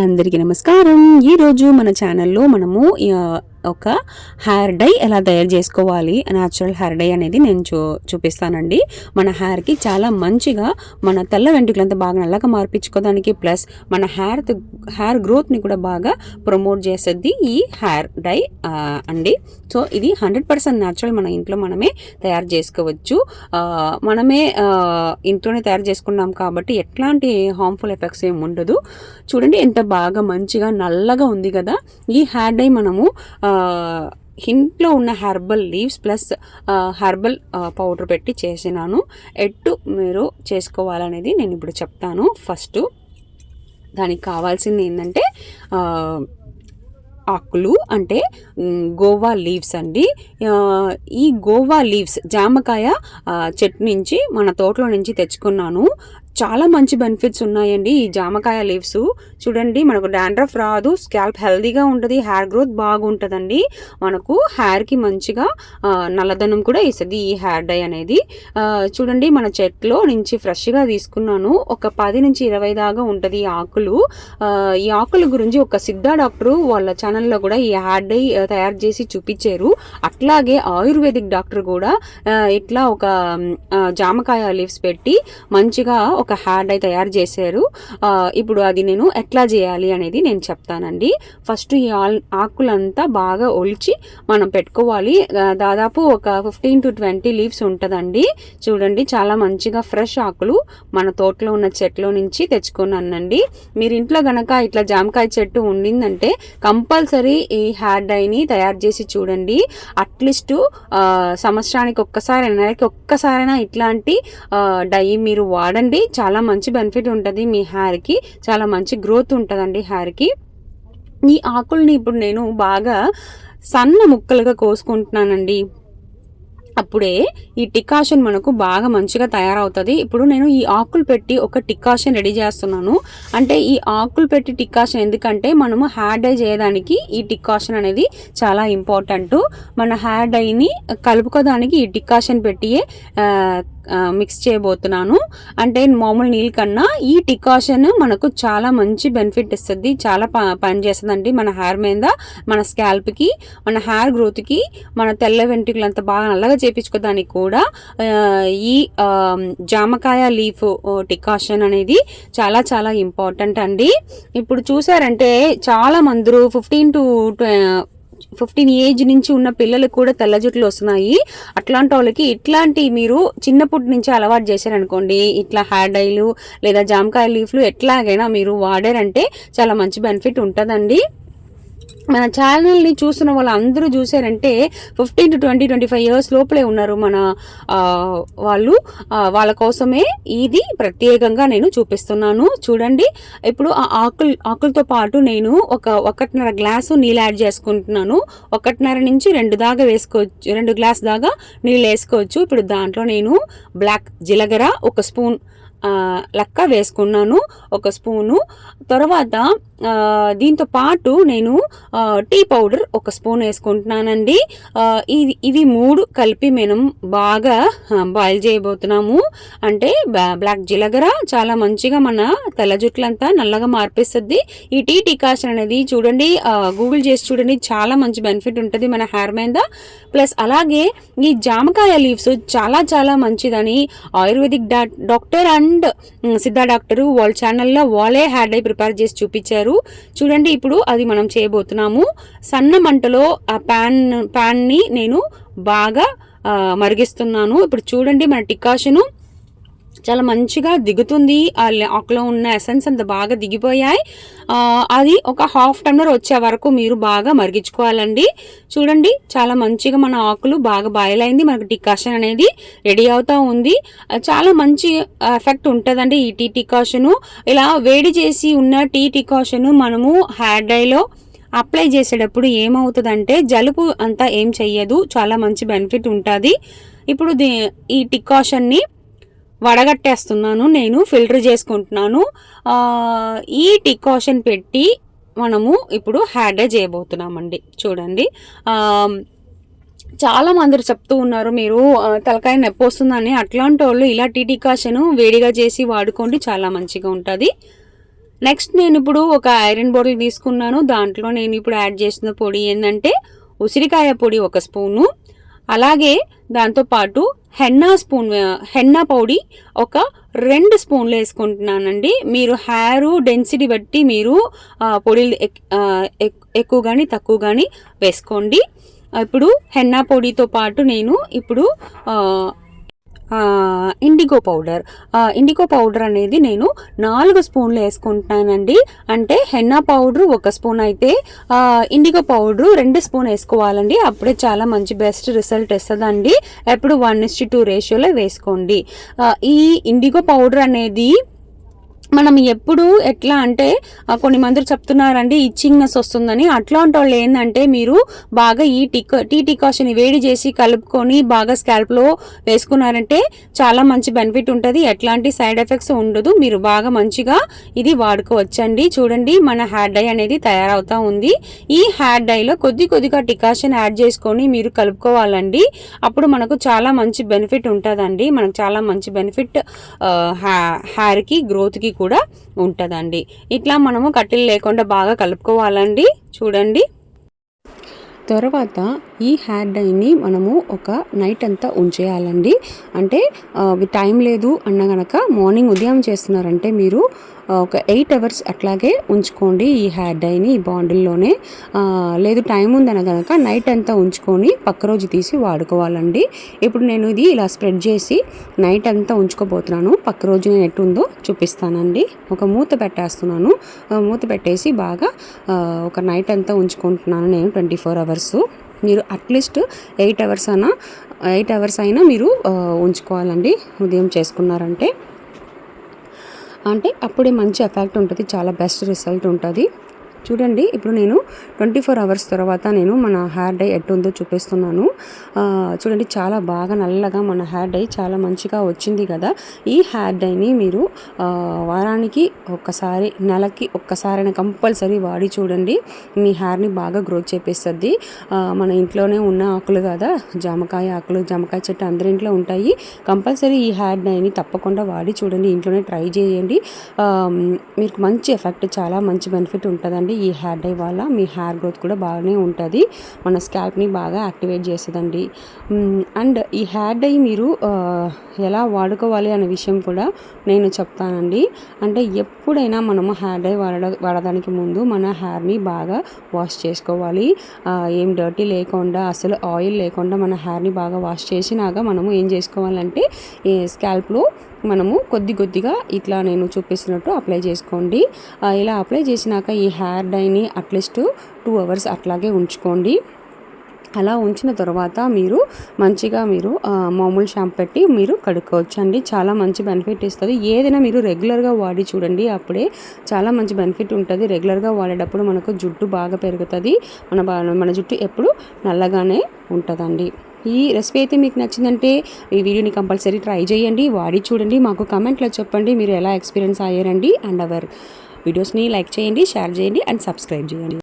అందరికీ నమస్కారం. ఈరోజు మన ఛానల్లో మనము ఒక హెయిర్ డై ఎలా తయారు చేసుకోవాలి, న్యాచురల్ హెయిర్ డై అనేది నేను చూపిస్తానండి. మన హెయిర్కి చాలా మంచిగా మన తెల్ల వెంట్రుకలంతా బాగా నల్లగా మార్పించుకోవడానికి, ప్లస్ మన హెయిర్ గ్రోత్ని కూడా బాగా ప్రమోట్ చేస్తుంది ఈ హెయిర్ డై అండి. సో ఇది 100% న్యాచురల్, మన ఇంట్లో మనమే తయారు చేసుకోవచ్చు. మనమే ఇంట్లోనే తయారు చేసుకున్నాం కాబట్టి ఎట్లాంటి హార్మ్ఫుల్ ఎఫెక్ట్స్ ఏమి ఉండదు. చూడండి ఎంత బాగా మంచిగా నల్లగా ఉంది కదా. ఈ హెయిర్ డై మనము ఇంట్లో ఉన్న herbal leaves plus herbal powder పెట్టి చేసినాను. ఎట్టు మీరు చేసుకోవాలనేది నేను ఇప్పుడు చెప్తాను. ఫస్ట్ దానికి కావాల్సింది ఏంటంటే ఆకులు, అంటే గోవా లీవ్స్ అండి. ఈ గోవా లీవ్స్ జామకాయ చెట్టు నుంచి మన తోటలో నుంచి తెచ్చుకున్నాను. చాలా మంచి బెనిఫిట్స్ ఉన్నాయండి ఈ జామకాయ లీవ్స్. చూడండి, మనకు డాండ్రఫ్ రాదు, స్కాల్ప్ హెల్దీగా ఉంటుంది, హెయిర్ గ్రోత్ బాగుంటుందండి. మనకు హెయిర్కి మంచిగా నల్లదనం కూడా ఇస్తుంది ఈ హెయిర్ డై అనేది. చూడండి, మన చెట్లో నుంచి ఫ్రెష్గా తీసుకున్నాను. ఒక 10 నుంచి 20 దాకా ఉంటుంది ఈ ఆకులు. ఈ ఆకుల గురించి ఒక సిద్ధా డాక్టర్ వాళ్ళ ఛానల్లో కూడా ఈ హెయిర్ డై తయారు చేసి చూపించారు. అట్లాగే ఆయుర్వేదిక్ డాక్టర్ కూడా ఇట్లా ఒక జామకాయ లీవ్స్ పెట్టి మంచిగా ఒక హెయిర్ డై తయారు చేశారు. ఇప్పుడు అది నేను ఎట్లా చేయాలి అనేది నేను చెప్తానండి. ఫస్ట్ ఈ ఆకులంతా బాగా ఒలిచి మనం పెట్టుకోవాలి. దాదాపు ఒక 15 to 20 లీవ్స్ ఉంటుందండి. చూడండి, చాలా మంచిగా ఫ్రెష్ ఆకులు మన తోటలో ఉన్న చెట్లో నుంచి తెచ్చుకున్నానండి. మీరు ఇంట్లో గనక ఇట్లా జామకాయ చెట్టు ఉండిందంటే కంపల్సరీ ఈ హెయిర్ డైని తయారు చేసి చూడండి. అట్లీస్ట్ సంవత్సరానికి ఒక్కసారి, నెలకి ఒక్కసారైనా ఇట్లాంటి డై మీరు వాడండి. చాలా మంచి బెనిఫిట్ ఉంటుంది మీ హెయిర్కి, చాలా మంచి గ్రోత్ ఉంటుందండి హెయిర్కి. ఈ ఆకుల్ని ఇప్పుడు నేను బాగా సన్న ముక్కలుగా కోసుకుంటున్నానండి. అప్పుడే ఈ టికాషన్ మనకు బాగా మంచిగా తయారవుతుంది. ఇప్పుడు నేను ఈ ఆకులు పెట్టి ఒక టికాషన్ రెడీ చేస్తున్నాను. అంటే ఈ ఆకులు పెట్టి టికాషన్ ఎందుకంటే మనము హెయిర్ డై చేయడానికి ఈ టికాషన్ అనేది చాలా ఇంపార్టెంట్. మన హెయిర్ డైని కలుపుకోవడానికి ఈ టికాషన్ పెట్టియే మిక్స్ చేయబోతున్నాను. అంటే మామూలు నీళ్ళ కన్నా ఈ టికాషన్ మనకు చాలా మంచి బెనిఫిట్ ఇస్తుంది, చాలా పని చేస్తుందండి మన హెయిర్ మీద, మన స్కాల్ప్కి, మన హెయిర్ గ్రోత్కి, మన తెల్ల వెంట్రుకలంతా బాగా నల్లగా చేపించుకోవడానికి కూడా ఈ జామకాయ లీఫ్ టికాషన్ అనేది చాలా చాలా ఇంపార్టెంట్ అండి. ఇప్పుడు చూసారంటే చాలా మంది 15 ఏజ్ నుంచి ఉన్న పిల్లలకు కూడా తెల్ల జుట్లు వస్తున్నాయి. అట్లాంటి వాళ్ళకి ఇట్లాంటి మీరు చిన్నప్పటి నుంచి అలవాటు చేశారనుకోండి, ఇట్లా హెయిర్ డైలు లేదా జామకాయ లీఫ్లు ఎట్లాగైనా మీరు వాడారంటే చాలా మంచి బెనిఫిట్ ఉంటుందండి. మన ఛానల్ని చూస్తున్న వాళ్ళు అందరూ చూసారంటే 15 to 25 ఇయర్స్ లోపలే ఉన్నారు మన వాళ్ళు. వాళ్ళ కోసమే ఇది ప్రత్యేకంగా నేను చూపిస్తున్నాను. చూడండి, ఇప్పుడు ఆ ఆకులతో పాటు నేను 1.5 గ్లాసు నీళ్ళు యాడ్ చేసుకుంటున్నాను. 1.5 నుంచి 2 దాకా వేసుకోవచ్చు, 2 గ్లాస్ దాకా నీళ్ళు వేసుకోవచ్చు. ఇప్పుడు దాంట్లో నేను బ్లాక్ జీలకర్ర 1 స్పూన్ లెక్క వేసుకున్నాను, 1 స్పూను. తర్వాత దీంతో పాటు నేను టీ పౌడర్ 1 స్పూన్ వేసుకుంటున్నానండి. ఇవి 3 కలిపి మనం బాగా బాయిల్ చేయబోతున్నాము. అంటే బ్లాక్ జీలకర్ర చాలా మంచిగా మన తెల్ల జుట్లంతా నల్లగా మార్పిస్తుంది. ఈ టీ టికాషన్ అనేది చూడండి, గూగుల్ చేసి చూడండి, చాలా మంచి బెనిఫిట్ ఉంటుంది మన హెయిర్ మీద. ప్లస్ అలాగే ఈ జామకాయ లీవ్స్ చాలా చాలా మంచిదని ayurvedic doctor and Siddha doctor వాళ్ళ ఛానల్లో వాళ్ళే హెయిర్ డై ప్రిపేర్ చేసి చూపించారు. చూడండి, ఇప్పుడు అది మనం చేయబోతున్నాము. సన్న మంటలో ఆ ప్యాన్ని నేను బాగా మరిగిస్తున్నాను. ఇప్పుడు చూడండి, మన టికాషను చాలా మంచిగా దిగుతుంది. ఆకులో ఉన్న ఎసెన్స్ అంతా బాగా దిగిపోయాయి. అది ఒక హాఫ్ టమ్లర్ వచ్చే వరకు మీరు బాగా మరిగించుకోవాలండి. చూడండి, చాలా మంచిగా మన ఆకులు బాగా బాయిల్ అయింది. మనకు టికాషన్ అనేది రెడీ అవుతూ ఉంది. చాలా మంచి ఎఫెక్ట్ ఉంటుందండి ఈ టీ టికాషను. ఇలా వేడి చేసి ఉన్న టీ టికాషను మనము హెయిర్ డైలో అప్లై చేసేటప్పుడు ఏమవుతుందంటే జలుబు అంతా ఏం చెయ్యదు, చాలా మంచి బెనిఫిట్ ఉంటుంది. ఇప్పుడు ఈ టికాషన్ని వడగట్టేస్తున్నాను, నేను ఫిల్టర్ చేసుకుంటున్నాను. ఈ టికాషన్ పెట్టి మనము ఇప్పుడు హెయిర్ డై చేయబోతున్నామండి. చూడండి, చాలా మంది చెప్తూ ఉన్నారు మీరు తలకాయ నొప్పి వస్తుందని. అట్లాంటి వాళ్ళు ఇలా టీ డికాషన్ వేడిగా చేసి వాడుకోండి, చాలా మంచిగా ఉంటుంది. నెక్స్ట్ నేను ఇప్పుడు ఒక ఐరన్ బాటిల్ తీసుకున్నాను. దాంట్లో నేను ఇప్పుడు యాడ్ చేసిన పొడి ఏంటంటే ఉసిరికాయ పొడి 1 స్పూను, అలాగే దాంతోపాటు హెన్నా పొడి ఒక 2 స్పూన్లు వేసుకుంటున్నానండి. మీరు హెయిర్ డెన్సిటీ బట్టి మీరు పొడిలు ఎక్కువ కానీ తక్కువ కానీ వేసుకోండి. ఇప్పుడు హెన్నా పొడితో పాటు నేను ఇప్పుడు ఇండిగో పౌడర్ అనేది నేను 4 స్పూన్లు వేసుకుంటున్నానండి. అంటే హెన్నా పౌడర్ 1 స్పూన్ అయితే ఇండిగో పౌడర్ 2 స్పూన్ వేసుకోవాలండి. అప్పుడే చాలా మంచి బెస్ట్ రిజల్ట్ ఇస్తుందండి. ఎప్పుడు 1:2 రేషియోలో వేసుకోండి. ఈ ఇండిగో పౌడర్ అనేది మనం ఎప్పుడు ఎట్లా అంటే కొన్ని మంది చెప్తున్నారండి ఇచ్చింగ్నెస్ వస్తుందని. అట్లాంటి వాళ్ళు ఏంటంటే మీరు బాగా ఈ టీ డికాషన్ వేడి చేసి కలుపుకొని బాగా స్కాల్ప్లో వేసుకున్నారంటే చాలా మంచి బెనిఫిట్ ఉంటుంది. ఎట్లాంటి సైడ్ ఎఫెక్ట్స్ ఉండదు. మీరు బాగా మంచిగా ఇది వాడుకోవచ్చండి. చూడండి మన హెయిర్ డై అనేది తయారవుతా ఉంది. ఈ హెయిర్ డైలో కొద్దిగా డికాషన్ యాడ్ చేసుకొని మీరు కలుపుకోవాలండి. అప్పుడు మనకు చాలా మంచి బెనిఫిట్ ఉంటుందండి. మనకు చాలా మంచి బెనిఫిట్ హెయిర్కి గ్రోత్కి కూడా ఉంటుందండి. ఇట్లా మనము కట్టెలు లేకుండా బాగా కలుపుకోవాలండి. చూడండి. తర్వాత ఈ హెయిర్ డైని మనము ఒక నైట్ అంతా ఉంచేయాలండి. అంటే టైం లేదు అన్న గనక మార్నింగ్ ఉదయం చేస్తున్నారంటే మీరు ఒక 8 అవర్స్ అట్లాగే ఉంచుకోండి ఈ హెయిర్ డైని ఈ బాండిల్లోనే. లేదు టైం ఉందన కనుక నైట్ అంతా ఉంచుకొని పక్క రోజు తీసి వాడుకోవాలండి. ఇప్పుడు నేను ఇది ఇలా స్ప్రెడ్ చేసి నైట్ అంతా ఉంచుకోబోతున్నాను. పక్క రోజు నేను ఎట్టుందో చూపిస్తానండి. ఒక మూత పెట్టేస్తున్నాను. మూత పెట్టేసి బాగా ఒక నైట్ అంతా ఉంచుకుంటున్నాను నేను 24 అవర్స్. మీరు అట్లీస్ట్ 8 అవర్స్ అయినా మీరు ఉంచుకోవాలండి ఉదయం చేసుకున్నారంటే. అంటే అప్పుడే మంచి ఎఫెక్ట్ ఉంటుంది, చాలా బెస్ట్ రిజల్ట్ ఉంటుంది. చూడండి ఇప్పుడు నేను 24 అవర్స్ తర్వాత నేను మన హెయిర్ డై ఎట్టుందో చూపిస్తున్నాను. చూడండి చాలా బాగా నల్లగా మన హెయిర్ డై చాలా మంచిగా వచ్చింది కదా. ఈ హెయిర్ డైని మీరు వారానికి ఒక్కసారి, నెలకి ఒక్కసారైనా కంపల్సరీ వాడి చూడండి. మీ హెయిర్ని బాగా గ్రోత్ చేపిస్తుంది. మన ఇంట్లోనే ఉన్న ఆకులు కదా, జామకాయ ఆకులు, జామకాయ చెట్టు అందరి ఇంట్లో ఉంటాయి. కంపల్సరీ ఈ హెయిర్ డైని తప్పకుండా వాడి చూడండి. ఇంట్లోనే ట్రై చేయండి. మీకు మంచి ఎఫెక్ట్, చాలా మంచి బెనిఫిట్ ఉంటుందండి. ఈ హెయిర్ డై వల్ల మీ హెయిర్ గ్రోత్ కూడా బాగానే ఉంటుంది. మన స్కాల్ప్ని బాగా యాక్టివేట్ చేస్తుందండి. అండ్ ఈ హెయిర్ డై మీరు ఎలా వాడుకోవాలి అనే విషయం కూడా నేను చెప్తానండి. అంటే ఎప్పుడైనా మనము హెయిర్ డై వాడడానికి ముందు మన హెయిర్ని బాగా వాష్ చేసుకోవాలి. ఏం డర్టీ లేకుండా, అసలు ఆయిల్ లేకుండా మన హెయిర్ని బాగా వాష్ చేసినాక మనము ఏం చేసుకోవాలంటే స్కాల్ప్లో మనము కొద్దిగా ఇట్లా నేను చూపిస్తున్నట్టు అప్లై చేసుకోండి. ఇలా అప్లై చేసినాక ఈ హెయిర్ డైని అట్లీస్ట్ 2 అవర్స్ అట్లాగే ఉంచుకోండి. అలా ఉంచిన తర్వాత మీరు మంచిగా మామూలు షాంపూ పెట్టి మీరు కడుక్కోవచ్చు అండి. చాలా మంచి బెనిఫిట్ ఇస్తుంది. ఏదైనా మీరు రెగ్యులర్గా వాడి చూడండి, అప్పుడే చాలా మంచి బెనిఫిట్ ఉంటుంది. రెగ్యులర్గా వాడేటప్పుడు మనకు జుట్టు బాగా పెరుగుతుంది. మన జుట్టు ఎప్పుడు నల్లగానే ఉంటుందండి. ఈ రెసిపీ అయితే మీకు నచ్చిందంటే ఈ వీడియోని కంపల్సరీ ట్రై చేయండి, వాడి చూడండి. మాకు కామెంట్లో చెప్పండి మీరు ఎలా ఎక్స్పీరియన్స్ అయ్యారండి. అండ్ అవర్ వీడియోస్ని లైక్ చేయండి, షేర్ చేయండి అండ్ సబ్స్క్రైబ్ చేయండి.